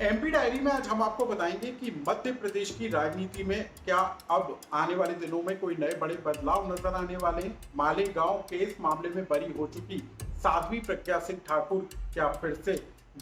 MP diary में आज हम आपको बताएंगे कि मध्य प्रदेश की राजनीति में क्या अब आने वाले दिनों में कोई नए बड़े बदलाव नजर आने वाले हैं। मालेगांव केस मामले में बरी हो चुकी साध्वी प्रज्ञा सिंह ठाकुर क्या फिर से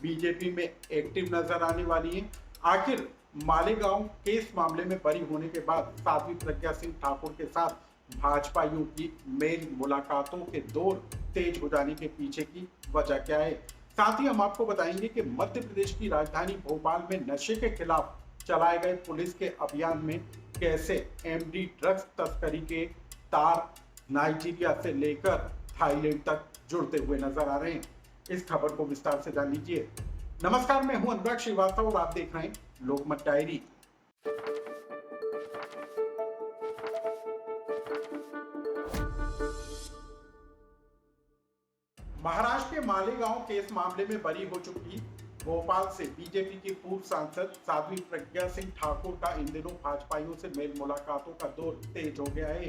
बीजेपी में एक्टिव नजर आने वाली हैं। आखिर मालेगांव केस मामले में बरी होने के बाद साध्वी प्रज्ञा सिंह ठाकुर के साथ भाजपाइयों की मेल मुलाकातों के दौर तेज हो जाने के पीछे की वजह क्या है। साथ ही हम आपको बताएंगे कि मध्य प्रदेश की राजधानी भोपाल में नशे के खिलाफ चलाए गए पुलिस के अभियान में कैसे एमडी ड्रग्स तस्करी के तार नाइजीरिया से लेकर थाईलैंड तक जुड़ते हुए नजर आ रहे हैं। इस खबर को विस्तार से जान लीजिए। नमस्कार, मैं हूं अनुराग श्रीवास्तव और आप देख रहे हैं लोकमत डायरी। महाराष्ट्र के मालेगांव केस मामले में बरी हो चुकी भोपाल से बीजेपी की पूर्व सांसद साध्वी प्रज्ञा सिंह ठाकुर का इन दिनों भाजपाइयों से मेल मुलाकातों का दौर तेज हो गया है।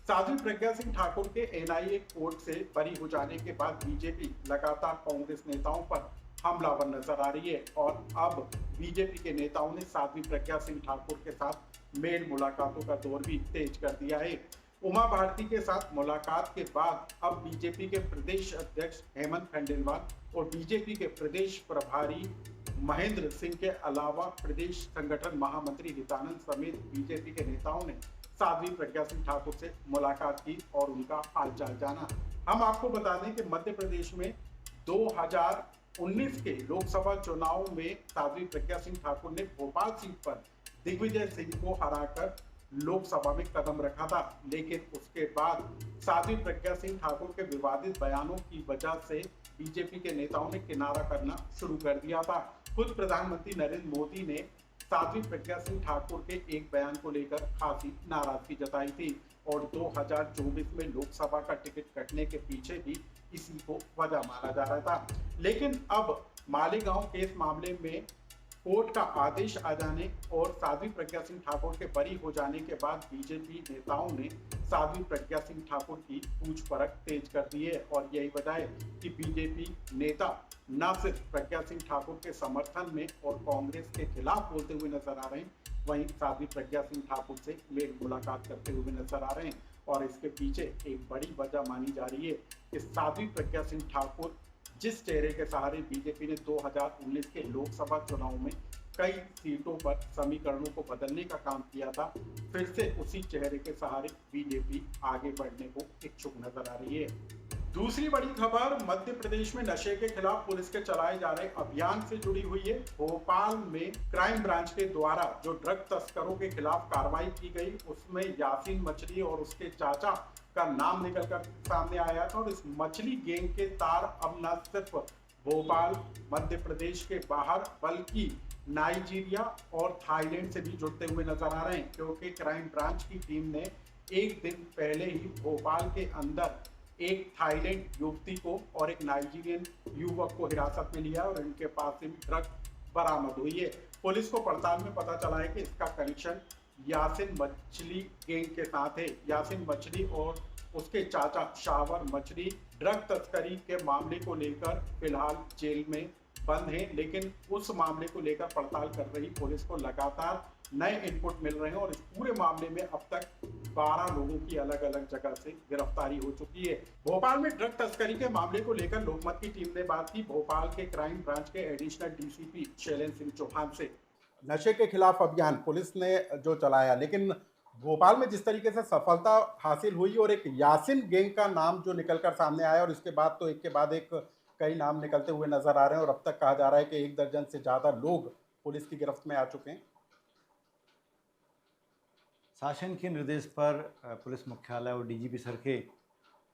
साध्वी प्रज्ञा सिंह ठाकुर के एनआईए कोर्ट से बरी हो जाने के बाद बीजेपी लगातार कांग्रेस नेताओं पर हमलावर नजर आ रही है और अब बीजेपी के नेताओं ने साध्वी प्रज्ञा सिंह ठाकुर के साथ मेल मुलाकातों का दौर भी तेज कर दिया है। उमा भारती के साथ मुलाकात के बाद अब बीजेपी के प्रदेश अध्यक्ष हेमंत खंडेलवाल और बीजेपी के प्रदेश प्रभारी महेंद्र सिंह के अलावा प्रदेश संगठन महामंत्री हितानंद समेत बीजेपी के नेताओं ने साध्वी प्रज्ञा सिंह ठाकुर से मुलाकात की और उनका हालचाल जाना। हम आपको बता दें कि मध्य प्रदेश में 2019 के लोकसभा चुनाव में साध्वी प्रज्ञा सिंह ठाकुर ने भोपाल सीट पर दिग्विजय सिंह को हराकर लोकसभा में कदम रखा था, लेकिन उसके बाद साध्वी प्रज्ञा सिंह ठाकुर के विवादित बयानों की वजह से बीजेपी के नेताओं ने किनारा करना शुरू कर दिया था। खुद प्रधानमंत्री नरेंद्र मोदी ने साध्वी प्रज्ञा सिंह ठाकुर के एक बयान को लेकर खासी नाराजगी जताई थी और 2024 में लोकसभा का टिकट कटने के पीछे भी इसी को वजह माना जा रहा था। लेकिन अब मालेगांव केस मामले में कोर्ट का आदेश आ जाने और साध्वी प्रज्ञा सिंह ठाकुर के बरी हो जाने के बाद बीजेपी नेताओं ने साध्वी प्रज्ञा सिंह ठाकुर की पूछपरछ तेज कर दी है और यही वजह है कि बीजेपी नेता न सिर्फ प्रज्ञा सिंह ठाकुर के समर्थन में और कांग्रेस के खिलाफ बोलते हुए नजर आ रहे हैं, वहीं साध्वी प्रज्ञा सिंह ठाकुर से मेल मुलाकात करते हुए नजर आ रहे हैं। और इसके पीछे एक बड़ी वजह मानी जा रही है कि साध्वी प्रज्ञा सिंह ठाकुर जिस चेहरे के सहारे बीजेपी ने 2019 के लोकसभा चुनाव में कई सीटों पर समीकरणों को बदलने का काम किया था, फिर से उसी चेहरे के सहारे बीजेपी आगे बढ़ने को इच्छुक नजर आ रही है। दूसरी बड़ी खबर मध्य प्रदेश में नशे के खिलाफ पुलिस के चलाए जा रहे अभियान से जुड़ी हुई है। भोपाल में क्राइम ब्रांच के द्वारा जो ड्रग तस्करों के खिलाफ कार्रवाई की गई, उसमें यासीन मछली और उसके चाचा का नाम निकलकर सामने आया था और इस मछली गैंग के तार अब न सिर्फ भोपाल मध्य प्रदेश के बाहर बल्कि नाइजीरिया और थाईलैंड से भी जुड़ते हुए नजर आ रहे हैं, क्योंकि क्राइम ब्रांच की टीम ने एक दिन पहले ही भोपाल के अंदर एक थाईलैंड युवती को और एक नाइजीरियन युवक को हिरासत में लिया और इनके पास से ड्रग बरामद हुई है। पुलिस को पड़ताल में पता चला है कि इसका कनेक्शन यासीन मछली गैंग के साथ है। यासीन मछली और उसके चाचा शाहवर मछली ड्रग तस्करी के मामले को लेकर फिलहाल जेल में बंद है, लेकिन उस मामले को लेकर पड़ताल कर रही पुलिस को लगातार नए इनपुट मिल रहे हैं और इस पूरे मामले में अब तक 12 लोगों की अलग अलग जगह से गिरफ्तारी हो चुकी है। भोपाल में ड्रग तस्करी के मामले को लेकर लोकमत की टीम ने बात की भोपाल के क्राइम ब्रांच के एडिशनल डीसीपी शैलेंद्र सिंह चौहान से। नशे के खिलाफ अभियान पुलिस ने जो चलाया, लेकिन भोपाल में जिस तरीके से सफलता हासिल हुई और एक यासीन गैंग का नाम जो निकलकर सामने आया और इसके बाद तो एक के बाद एक कई नाम निकलते हुए नजर आ रहे हैं और अब तक कहा जा रहा है कि 1 दर्जन से ज्यादा लोग पुलिस की गिरफ्त में आ चुके हैं। शासन के निर्देश पर पुलिस मुख्यालय और डीजीपी सर के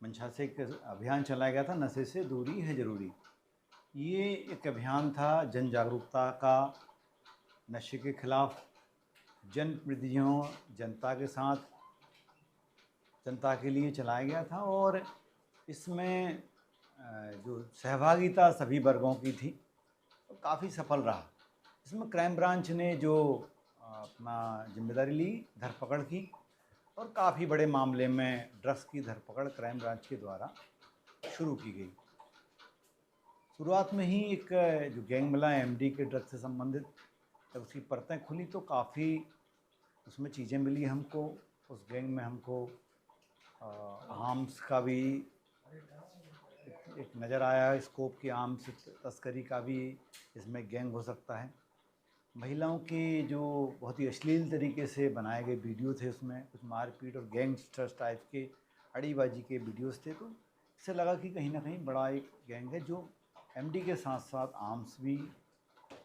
मंशा से एक अभियान चलाया गया था, नशे से दूरी है ज़रूरी। ये एक अभियान था जन जागरूकता का, नशे के खिलाफ जनप्रतिनिधियों जनता के साथ जनता के लिए चलाया गया था और इसमें जो सहभागिता सभी वर्गों की थी तो काफ़ी सफल रहा। इसमें क्राइम ब्रांच ने जो अपना जिम्मेदारी ली, धरपकड़ की और काफ़ी बड़े मामले में ड्रग्स की धरपकड़ क्राइम ब्रांच के द्वारा शुरू की गई। शुरुआत में ही एक जो गैंग मिला एमडी के ड्रग से संबंधित, जब उसकी परतें खुली तो काफ़ी उसमें चीज़ें मिली हमको। उस गैंग में हमको आर्म्स का भी एक नज़र आया, स्कोप की आर्म्स तस्करी का भी इसमें गैंग हो सकता है। महिलाओं के जो बहुत ही अश्लील तरीके से बनाए गए वीडियो थे, उसमें कुछ मारपीट और गैंगस्टर्स टाइप के अड़ीबाजी के वीडियोस थे, तो इससे लगा कि कहीं ना कहीं बड़ा एक गैंग है जो एमडी के साथ साथ आर्म्स भी,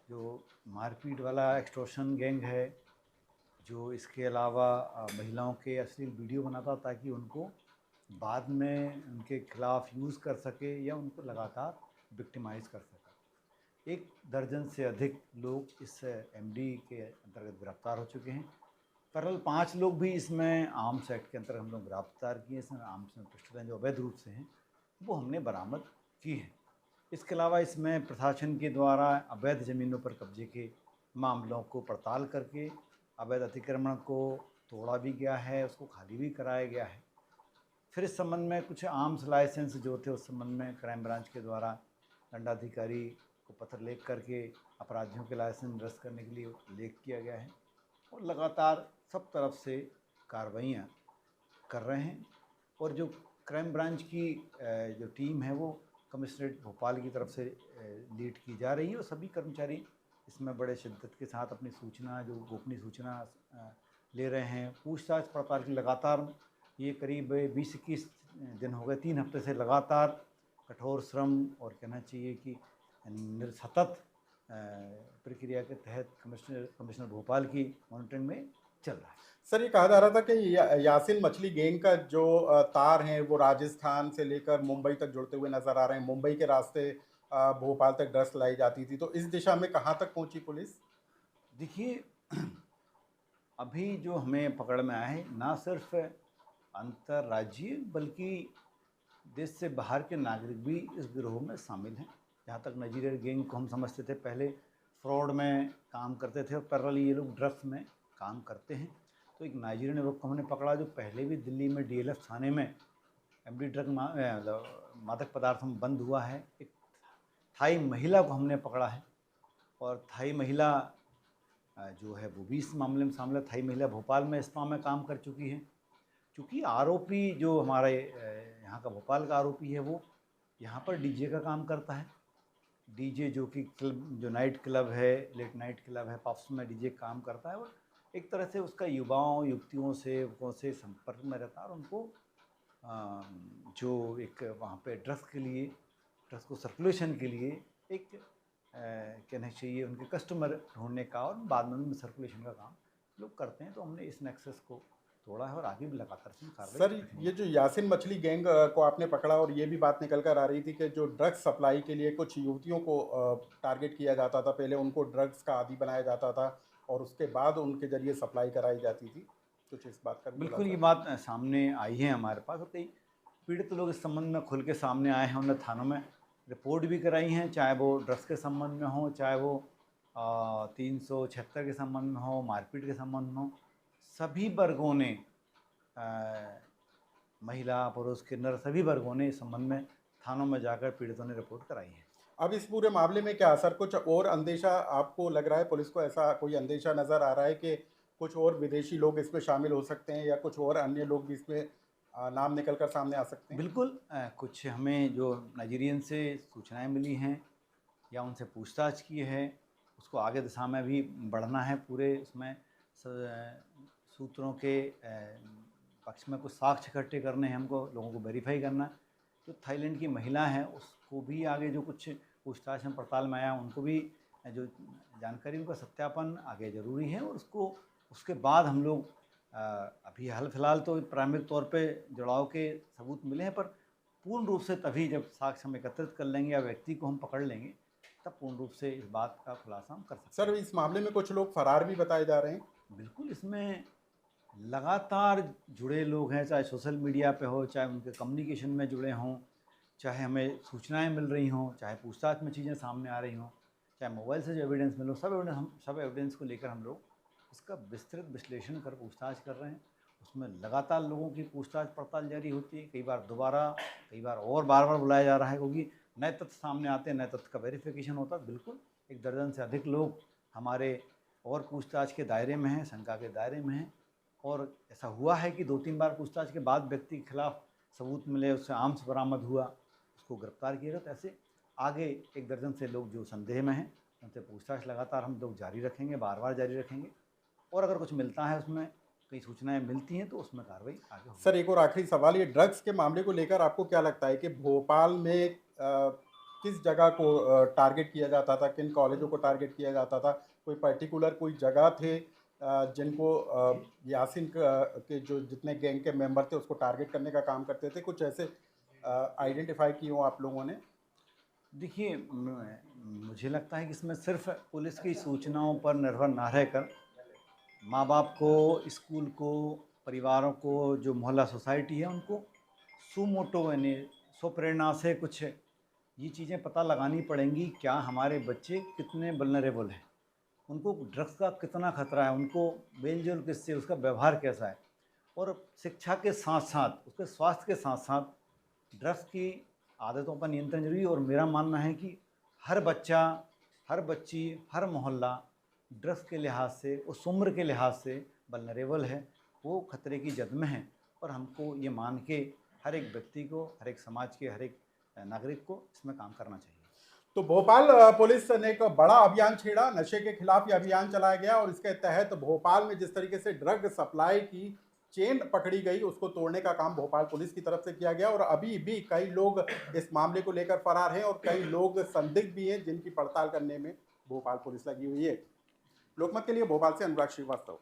जो मारपीट वाला एक्सटॉर्शन गैंग है, जो इसके अलावा महिलाओं के अश्लील वीडियो बनाता ताकि उनको बाद में उनके खिलाफ यूज़ कर सके या उनको लगातार विक्टिमाइज़ कर सके। 1 दर्जन से अधिक लोग इस एमडी के अंतर्गत गिरफ्तार हो चुके हैं। पैरेलल 5 लोग भी इसमें आर्म्स एक्ट के अंतर्गत हम लोग गिरफ्तार किए। इसमें आर्म्स में पिस्टलें जो अवैध रूप से हैं वो हमने बरामद की हैं। इसके अलावा इसमें प्रशासन के द्वारा अवैध ज़मीनों पर कब्जे के मामलों को पड़ताल करके अवैध अतिक्रमण को तोड़ा भी गया है, उसको खाली भी कराया गया है। फिर इस संबंध में कुछ आर्म्स लाइसेंस जो थे उस संबंध में क्राइम ब्रांच के द्वारा दंडाधिकारी को पत्र लिख करके अपराधियों के लाइसेंस निरस्त करने के लिए लेख किया गया है और लगातार सब तरफ से कार्रवाइयाँ कर रहे हैं। और जो क्राइम ब्रांच की जो टीम है वो कमिश्नरेट भोपाल की तरफ से लीड की जा रही है और सभी कर्मचारी इसमें बड़े शिद्दत के साथ अपनी सूचना, जो गोपनीय सूचना ले रहे हैं। पूछताछ पड़ताल की लगातार ये करीब 20-21 दिन हो गए, 3 हफ्ते से लगातार कठोर श्रम और कहना चाहिए कि सतत प्रक्रिया के तहत कमिश्नर भोपाल की मॉनिटरिंग में चल रहा है। सर, ये कहा जा रहा था कि यासिन मछली गैंग का जो तार हैं वो राजस्थान से लेकर मुंबई तक जुड़ते हुए नजर आ रहे हैं। मुंबई के रास्ते भोपाल तक ड्रग्स लाई जाती थी, तो इस दिशा में कहाँ तक पहुंची पुलिस? देखिए, अभी जो हमें पकड़ में आया है ना सिर्फ अंतर्राज्यीय बल्कि देश से बाहर के नागरिक भी इस गिरोह में शामिल हैं। जहाँ तक नाइजीरियन गैंग को हम समझते थे, पहले फ्रॉड में काम करते थे और पैरेलल ये लोग ड्रग्स में काम करते हैं। तो एक नाइजीरियन युवक को हमने पकड़ा जो पहले भी दिल्ली में डीएलएफ थाने में एमडी ड्रग मादक पदार्थों में बंद हुआ है। एक थाई महिला को हमने पकड़ा है और थाई महिला जो है वो भी इस मामले में शामिल है। थाई महिला भोपाल में इस्मा में काम कर चुकी है। चूँकि आरोपी जो हमारे यहाँ का भोपाल का आरोपी है वो यहाँ पर डीजे का काम करता है। डीजे जो कि क्लब, जो नाइट क्लब है, लेट नाइट क्लब है, पब्स में डीजे काम करता है और एक तरह से उसका युवाओं युवतियों से संपर्क में रहता है और उनको जो एक वहाँ पे ड्रग्स को सर्कुलेशन के लिए एक कहना चाहिए उनके कस्टमर ढूंढने का और बाद में सर्कुलेशन का काम लोग करते हैं। तो हमने इस नेक्सस को तोड़ा है और आगे भी लगातार सर, ये जो यासिन मछली गैंग को आपने पकड़ा और ये भी बात निकल कर आ रही थी कि जो ड्रग्स सप्लाई के लिए कुछ युवतियों को टारगेट किया जाता था, पहले उनको ड्रग्स का आदी बनाया जाता था और उसके बाद उनके जरिए सप्लाई कराई जाती थी, कुछ इस बात का? बिल्कुल, ये बात सामने आई है हमारे पास और कई पीड़ित लोग इस संबंध में खुल के सामने आए हैं। उन्होंने थानों में रिपोर्ट भी कराई हैं, चाहे वो ड्रग्स के संबंध में हो, चाहे वो 376 के संबंध में हो, मारपीट के संबंध में हो। सभी वर्गों ने, महिला पुरुष किन्नर सभी वर्गों ने इस संबंध में थानों में जाकर पीड़ितों ने रिपोर्ट कराई है। अब इस पूरे मामले में क्या सर कुछ और अंदेशा आपको लग रहा है, पुलिस को ऐसा कोई अंदेशा नज़र आ रहा है कि कुछ और विदेशी लोग इसमें शामिल हो सकते हैं या कुछ और अन्य लोग भी इसमें नाम निकल कर सामने आ सकते हैं? बिल्कुल, कुछ हमें जो नाइजीरियन से सूचनाएं मिली हैं या उनसे पूछताछ की है, उसको आगे दिशा में भी बढ़ना है। पूरे उसमें सूत्रों के पक्ष में कुछ साक्ष्य इकट्ठे करने हैं, हमको लोगों को वेरीफाई करना है। जो थाईलैंड की महिला है उसको भी आगे जो कुछ पूछताछ में पड़ताल में आया उनको भी जो जानकारी, उनका सत्यापन आगे ज़रूरी है और उसके बाद हम लोग अभी हाल फिलहाल तो प्रारंभिक तौर पे जुड़ाव के सबूत मिले हैं, पर पूर्ण रूप से तभी जब साक्ष्य हम एकत्रित कर लेंगे या व्यक्ति को हम पकड़ लेंगे तब पूर्ण रूप से इस बात का खुलासा हम कर सकते हैं। सर, इस मामले में कुछ लोग फरार भी बताए जा रहे हैं? बिल्कुल, इसमें लगातार जुड़े लोग हैं, चाहे सोशल मीडिया पे हो, चाहे उनके कम्युनिकेशन में जुड़े हों, चाहे हमें सूचनाएं मिल रही हों, चाहे पूछताछ में चीज़ें सामने आ रही हों, चाहे मोबाइल से जो एविडेंस मिलो, सब एविडेंस को लेकर हम लोग इसका विस्तृत विश्लेषण कर पूछताछ कर रहे हैं। उसमें लगातार लोगों की पूछताछ पड़ताल जारी होती है। कई बार दोबारा, कई बार और बार बार बुलाया जा रहा है, क्योंकि नए तथ्य सामने आते हैं, नए तथ्य का वेरिफिकेशन होता है। बिल्कुल 1 दर्जन से अधिक लोग हमारे और पूछताछ के दायरे में हैं, शंका के दायरे में हैं, और ऐसा हुआ है कि 2-3 बार पूछताछ के बाद व्यक्ति के खिलाफ सबूत मिले, उससे आर्म्स बरामद हुआ, उसको गिरफ्तार किया गया। तो ऐसे आगे 1 दर्जन से लोग जो संदेह में हैं, उनसे पूछताछ लगातार हम लोग जारी रखेंगे, बार-बार जारी रखेंगे, और अगर कुछ मिलता है, उसमें कई सूचनाएं मिलती हैं, तो उसमें कार्रवाई आगे होगी। सर एक और आखिरी सवाल, ये ड्रग्स के मामले को लेकर आपको क्या लगता है कि भोपाल में किस जगह को टारगेट किया जाता था, किन कॉलेजों को टारगेट किया जाता था? कोई पर्टिकुलर कोई जगह थे जिनको यासीन के जो जितने गैंग के मेंबर थे उसको टारगेट करने का काम करते थे? कुछ ऐसे आइडेंटिफाई किए हों आप लोगों ने? देखिए, मुझे लगता है कि इसमें सिर्फ पुलिस की सूचनाओं पर निर्भर ना रहकर माँ बाप को, स्कूल को, परिवारों को, जो मोहल्ला सोसाइटी है, उनको सुमोटो यानी स्वप्रेरणा से कुछ ये चीज़ें पता लगानी पड़ेंगी। क्या हमारे बच्चे कितने वल्नरेबल हैं, उनको ड्रग्स का कितना खतरा है, उनको मेल-जोल किससे, उसका व्यवहार कैसा है, और शिक्षा के साथ साथ उसके स्वास्थ्य के साथ साथ ड्रग्स की आदतों पर नियंत्रण जरूरी है। और मेरा मानना है कि हर बच्चा, हर बच्ची, हर मोहल्ला ड्रग्स के लिहाज से, उस उम्र के लिहाज से वल्नरेबल है, वो खतरे की जद में है। और हमको ये मान के हर एक व्यक्ति को, हर एक समाज के हर एक नागरिक को इसमें काम करना चाहिए। तो भोपाल पुलिस ने एक बड़ा अभियान छेड़ा, नशे के खिलाफ ये अभियान चलाया गया और इसके तहत भोपाल में जिस तरीके से ड्रग सप्लाई की चेन पकड़ी गई उसको तोड़ने का काम भोपाल पुलिस की तरफ से किया गया। और अभी भी कई लोग इस मामले को लेकर फरार हैं और कई लोग संदिग्ध भी हैं जिनकी पड़ताल करने में भोपाल पुलिस लगी हुई है। लोकमत के लिए भोपाल से अनुराग श्रीवास्तव।